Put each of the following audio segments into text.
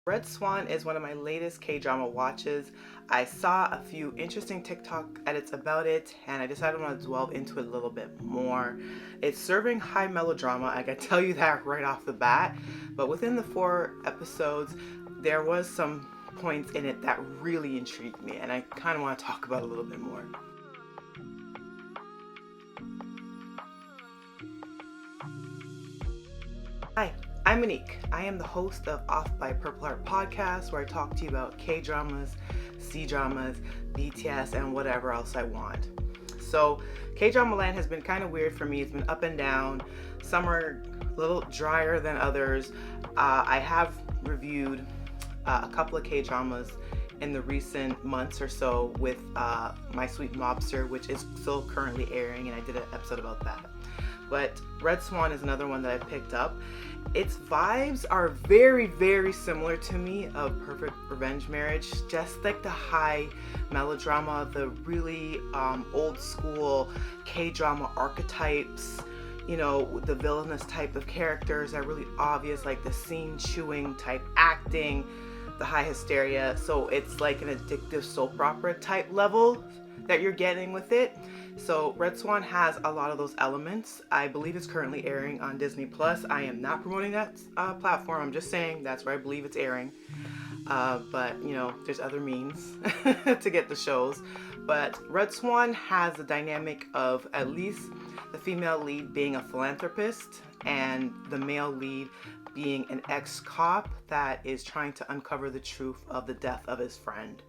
Red Swan is one of my latest K-drama watches. I saw a few interesting TikTok edits about it and I decided I want to delve into it a little bit more. It's serving high melodrama, I can tell you that right off the bat, but within the 4 episodes there was some points in it that really intrigued me and I kind of want to talk about a little bit more. Hi, I'm Monique. I am the host of Off by Purple Heart podcast, where I talk to you about K-dramas, C-dramas, BTS, and whatever else I want. So K-drama land has been kind of weird for me. It's been up and down. Some are a little drier than others. I have reviewed a couple of K-dramas in the recent months or so with My Sweet Mobster, which is still currently airing, and I did an episode about that. But Red Swan is another one that I picked up. Its vibes are very, very similar to me of Perfect Revenge Marriage, just like the high melodrama, the really old school K-drama archetypes, you know, the villainous type of characters are really obvious, like the scene chewing type acting, the high hysteria. So it's like an addictive soap opera type level that you're getting with it. So Red Swan has a lot of those elements. I believe it's currently airing on Disney Plus. I am not promoting that platform. I'm just saying that's where I believe it's airing. But you know, there's other means to get the shows. But Red Swan has the dynamic of at least the female lead being a philanthropist and the male lead being an ex-cop that is trying to uncover the truth of the death of his friend.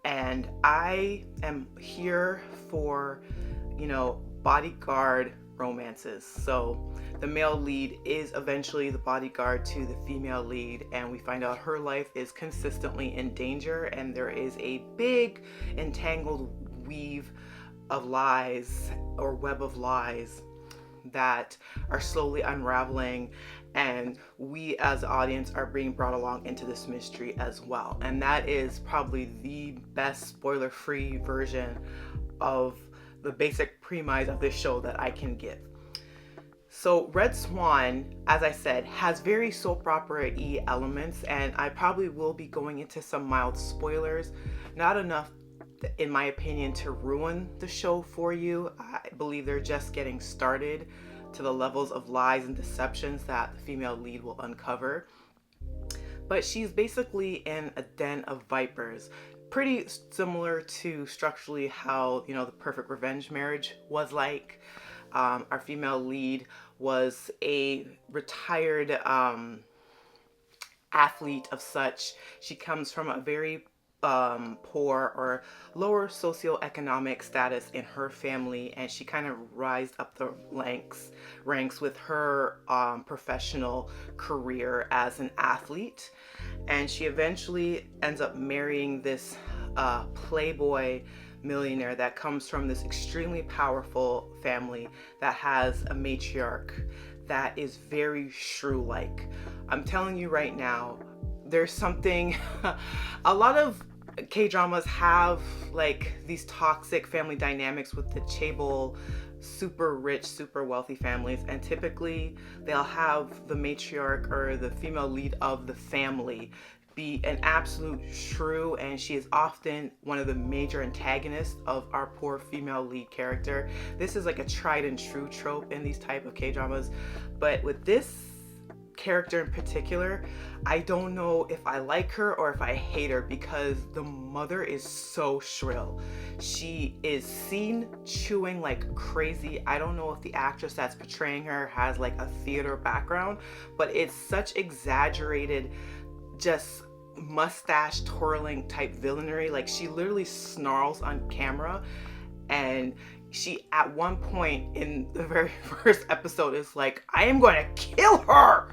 And I am here for, you know, bodyguard romances. So the male lead is eventually the bodyguard to the female lead, and we find out her life is consistently in danger, and there is a big entangled weave of lies or web of lies that are slowly unraveling, and we as the audience are being brought along into this mystery as well. And that is probably the best spoiler-free version of the basic premise of this show that I can give. So Red Swan, as I said, has very soap opera-y elements, and I probably will be going into some mild spoilers, not enough in my opinion to ruin the show for you. I believe they're just getting started to the levels of lies and deceptions that the female lead will uncover. But she's basically in a den of vipers, pretty similar to structurally how, you know, the Perfect Revenge Marriage was like. Our female lead was a retired athlete of such. She comes from a very poor or lower socioeconomic status in her family, and she kind of rised up the ranks with her professional career as an athlete, and she eventually ends up marrying this playboy millionaire that comes from this extremely powerful family that has a matriarch that is very shrew-like. I'm telling you right now, there's something a lot of K-dramas have like these toxic family dynamics with the chaebol, super rich, super wealthy families, and typically they'll have the matriarch or the female lead of the family be an absolute shrew, and she is often one of the major antagonists of our poor female lead character. This is like a tried and true trope in these type of K-dramas, but with this character in particular, I don't know if I like her or if I hate her, because the mother is so shrill. She is seen chewing like crazy. I don't know if the actress that's portraying her has like a theater background, but it's such exaggerated, just mustache twirling type villainy. Like she literally snarls on camera, and she at one point in the very first episode is like, I am going to kill her.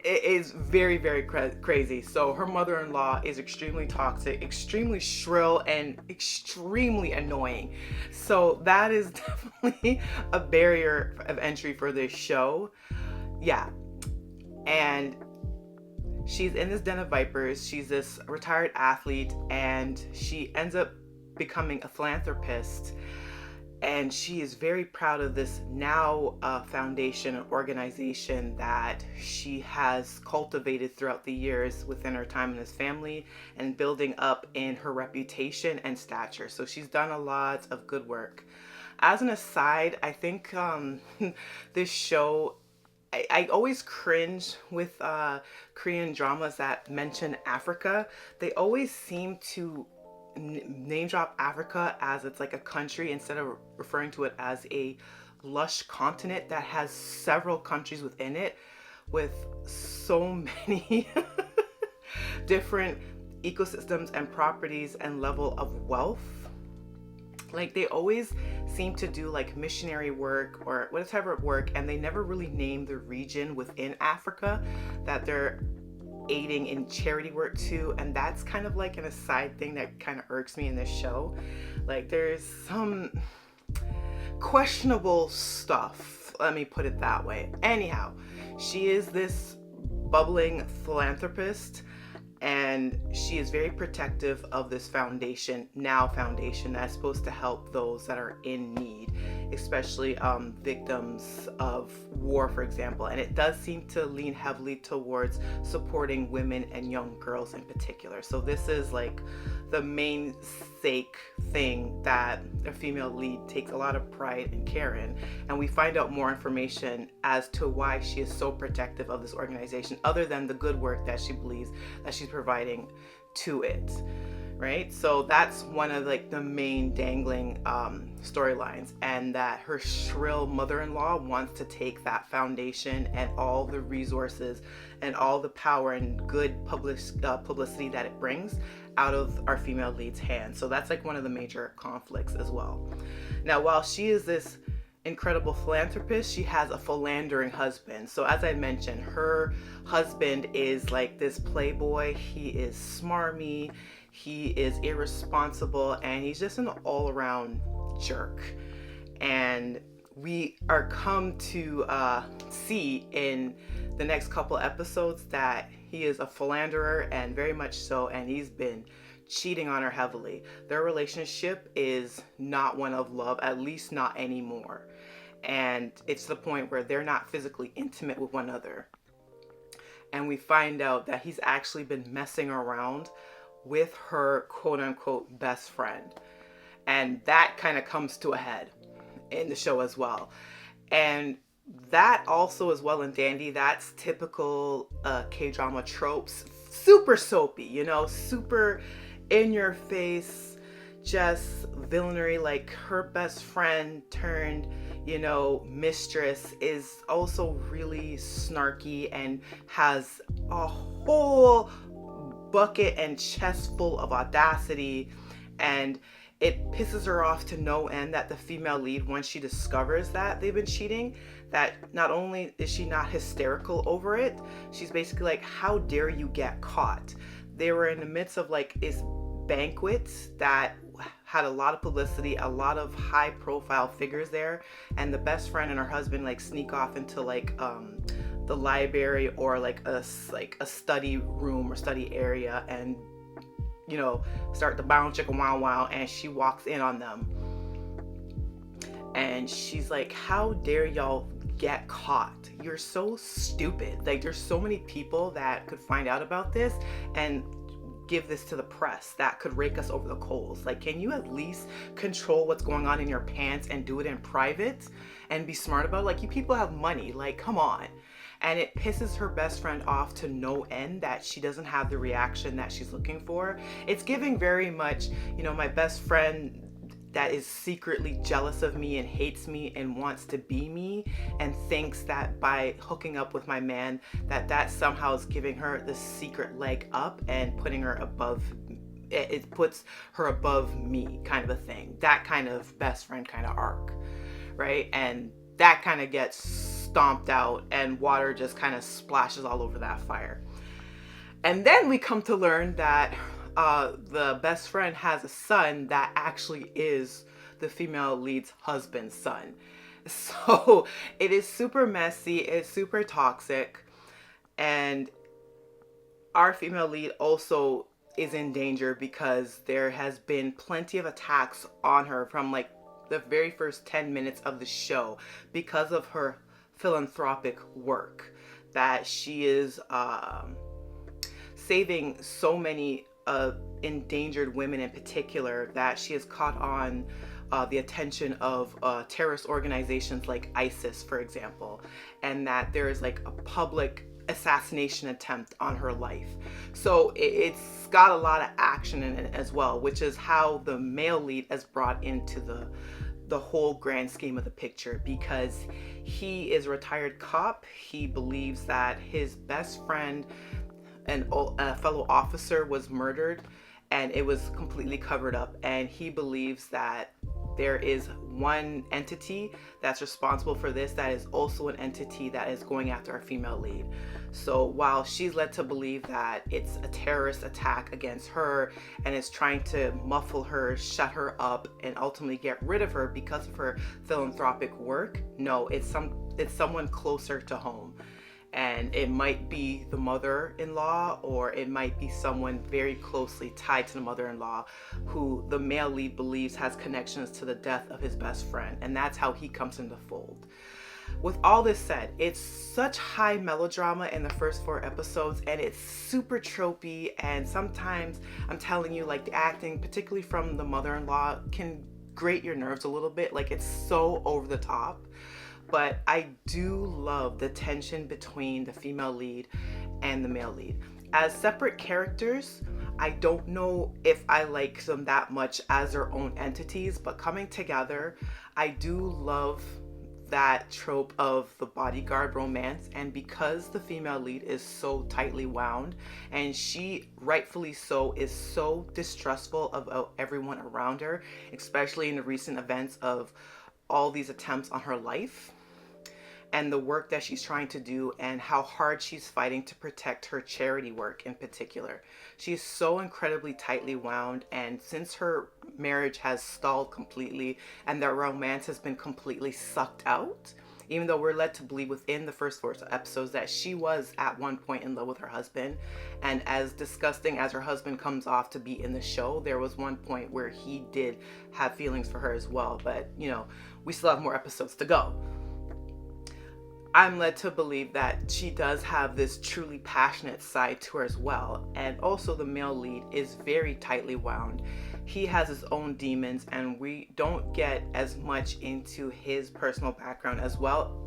It is very, very crazy. So her mother-in-law is extremely toxic, extremely shrill, and extremely annoying. So that is definitely a barrier of entry for this show. Yeah. And she's in this den of vipers. She's this retired athlete, and she ends up becoming a philanthropist. And she is very proud of this now foundation and organization that she has cultivated throughout the years within her time in this family and building up in her reputation and stature. So she's done a lot of good work. As an aside, I think this show, I always cringe with Korean dramas that mention Africa. They always seem to name drop Africa as it's like a country instead of referring to it as a lush continent that has several countries within it with so many different ecosystems and properties and level of wealth. Like they always seem to do like missionary work or whatever work, and they never really name the region within Africa that they're aiding in charity work too. And that's kind of like an aside thing that kind of irks me in this show. Like there's some questionable stuff, let me put it that way. Anyhow, she is this bubbling philanthropist, and she is very protective of this foundation that's supposed to help those that are in need, especially victims of war, for example. And it does seem to lean heavily towards supporting women and young girls in particular. So this is like the main sake thing that a female lead takes a lot of pride and care in. And we find out more information as to why she is so protective of this organization, other than the good work that she believes that she's providing to it, right? So that's one of like the main dangling storylines, and that her shrill mother-in-law wants to take that foundation and all the resources and all the power and good publicity that it brings out of our female lead's hands. So that's like one of the major conflicts as well. Now, while she is this incredible philanthropist, she has a philandering husband. So as I mentioned, her husband is like this playboy. He is smarmy, he is irresponsible, and he's just an all-around jerk. And we are come to see in the next couple episodes that he is a philanderer, and very much so, and he's been cheating on her heavily. Their relationship is not one of love, at least not anymore. And it's the point where they're not physically intimate with one another. And we find out that he's actually been messing around with her quote unquote best friend. And that kind of comes to a head in the show as well. And that also is well and dandy. That's typical K-drama tropes. Super soapy, you know, super in your face, just villainy. Like her best friend turned, you know, mistress is also really snarky and has a whole bucket and chest full of audacity, and it pisses her off to no end that the female lead, once she discovers that they've been cheating, that not only is she not hysterical over it, she's basically like, how dare you get caught? They were in the midst of like this banquet that had a lot of publicity, a lot of high profile figures there, and the best friend and her husband like sneak off into like the library or like a study room or study area, and you know, start the bound chicka wow wow, and she walks in on them and she's like, how dare y'all get caught? You're so stupid. Like there's so many people that could find out about this and give this to the press that could rake us over the coals. Like, can you at least control what's going on in your pants and do it in private and be smart about it? Like, you people have money, like, come on. And it pisses her best friend off to no end that she doesn't have the reaction that she's looking for. It's giving very much, you know, my best friend that is secretly jealous of me and hates me and wants to be me and thinks that by hooking up with my man that somehow is giving her the secret leg up and putting her above, it puts her above me kind of a thing. That kind of best friend kind of arc, right? And that kind of gets stomped out and water just kind of splashes all over that fire. And then we come to learn that the best friend has a son that actually is the female lead's husband's son. So it is super messy, it's super toxic, and our female lead also is in danger because there has been plenty of attacks on her from like the very first 10 minutes of the show because of her philanthropic work, that she is saving so many endangered women in particular, that she has caught on the attention of terrorist organizations like ISIS, for example, and that there is like a public assassination attempt on her life. So it's got a lot of action in it as well, which is how the male lead is brought into the whole grand scheme of the picture, because he is a retired cop. He believes that his best friend and a fellow officer was murdered, and it was completely covered up, and he believes that there is one entity that's responsible for this that is also an entity that is going after our female lead. So while she's led to believe that it's a terrorist attack against her and is trying to muffle her, shut her up, and ultimately get rid of her because of her philanthropic work, no, it's someone closer to home. And it might be the mother-in-law, or it might be someone very closely tied to the mother-in-law who the male lead believes has connections to the death of his best friend. And that's how he comes into the fold. With all this said, it's such high melodrama in the first 4 episodes, and it's super tropey, and sometimes, I'm telling you, like, the acting, particularly from the mother-in-law, can grate your nerves a little bit. Like, it's so over the top. But I do love the tension between the female lead and the male lead. As separate characters, I don't know if I like them that much as their own entities, but coming together, I do love that trope of the bodyguard romance. And because the female lead is so tightly wound, and she rightfully so is so distrustful of everyone around her, especially in the recent events of all these attempts on her life, and the work that she's trying to do, and how hard she's fighting to protect her charity work in particular. She's so incredibly tightly wound, and since her marriage has stalled completely and their romance has been completely sucked out, even though we're led to believe within the first 4 episodes that she was at one point in love with her husband, and as disgusting as her husband comes off to be in the show, there was one point where he did have feelings for her as well. But you know, we still have more episodes to go. I'm led to believe that she does have this truly passionate side to her as well. And also the male lead is very tightly wound. He has his own demons, and we don't get as much into his personal background as well.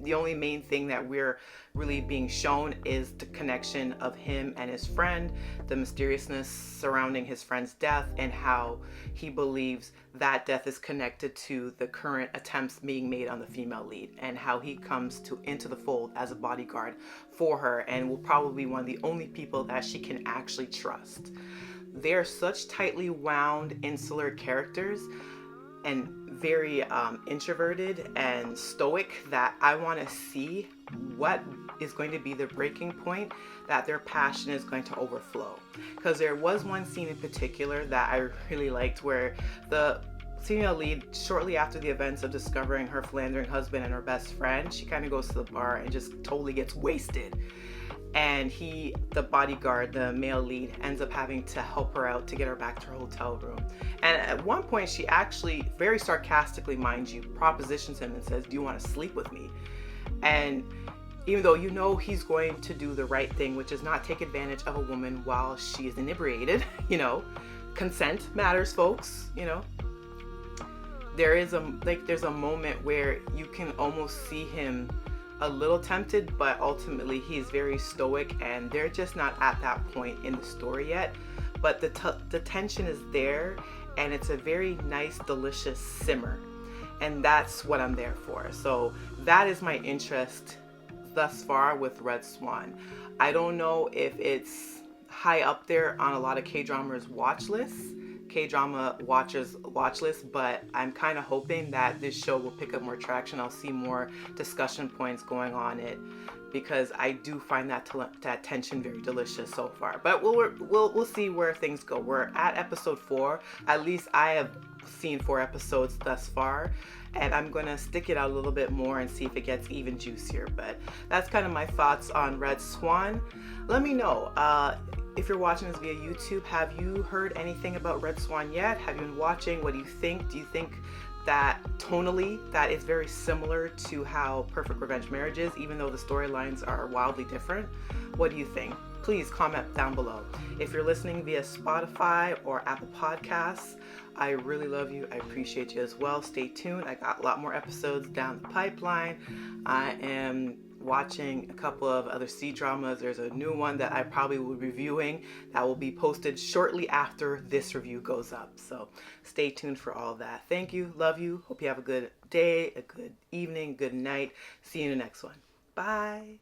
The only main thing that we're really being shown is the connection of him and his friend, the mysteriousness surrounding his friend's death, and how he believes that death is connected to the current attempts being made on the female lead, and how he comes into the fold as a bodyguard for her, and will probably be one of the only people that she can actually trust. They're such tightly wound, insular characters, and very introverted and stoic, that I want to see what is going to be the breaking point that their passion is going to overflow. Because there was one scene in particular that I really liked, where the female lead, shortly after the events of discovering her philandering husband and her best friend, she kind of goes to the bar and just totally gets wasted. And the bodyguard, the male lead, ends up having to help her out to get her back to her hotel room. And at one point, she actually, very sarcastically, mind you, propositions him and says, "Do you want to sleep with me?" And even though you know he's going to do the right thing, which is not take advantage of a woman while she is inebriated, you know, consent matters, folks, you know. There's a moment where you can almost see him a little tempted, but ultimately he's very stoic, and they're just not at that point in the story yet. But the tension is there, and it's a very nice, delicious simmer, and that's what I'm there for. So that is my interest thus far with Red Swan. I don't know if it's high up there on a lot of K-dramas K-drama watchers watch list, but I'm kind of hoping that this show will pick up more traction. I'll see more discussion points going on it, because I do find that tension very delicious so far. But we'll see where things go. We're at episode 4. At least I have seen 4 episodes thus far, and I'm gonna stick it out a little bit more and see if it gets even juicier. But that's kind of my thoughts on Red Swan. Let me know. If you're watching this via YouTube, have you heard anything about Red Swan yet? Have you been watching? What do you think? Do you think that tonally, that is very similar to how Perfect Revenge Marriage is, even though the storylines are wildly different. What do you think? Please comment down below. If you're listening via Spotify or Apple Podcasts, I really love you. I appreciate you as well. Stay tuned. I got a lot more episodes down the pipeline. I am watching a couple of other C-dramas. There's a new one that I probably will be reviewing that will be posted shortly after this review goes up. So stay tuned for all of that. Thank you. Love you. Hope you have a good day, a good evening, good night. See you in the next one. Bye.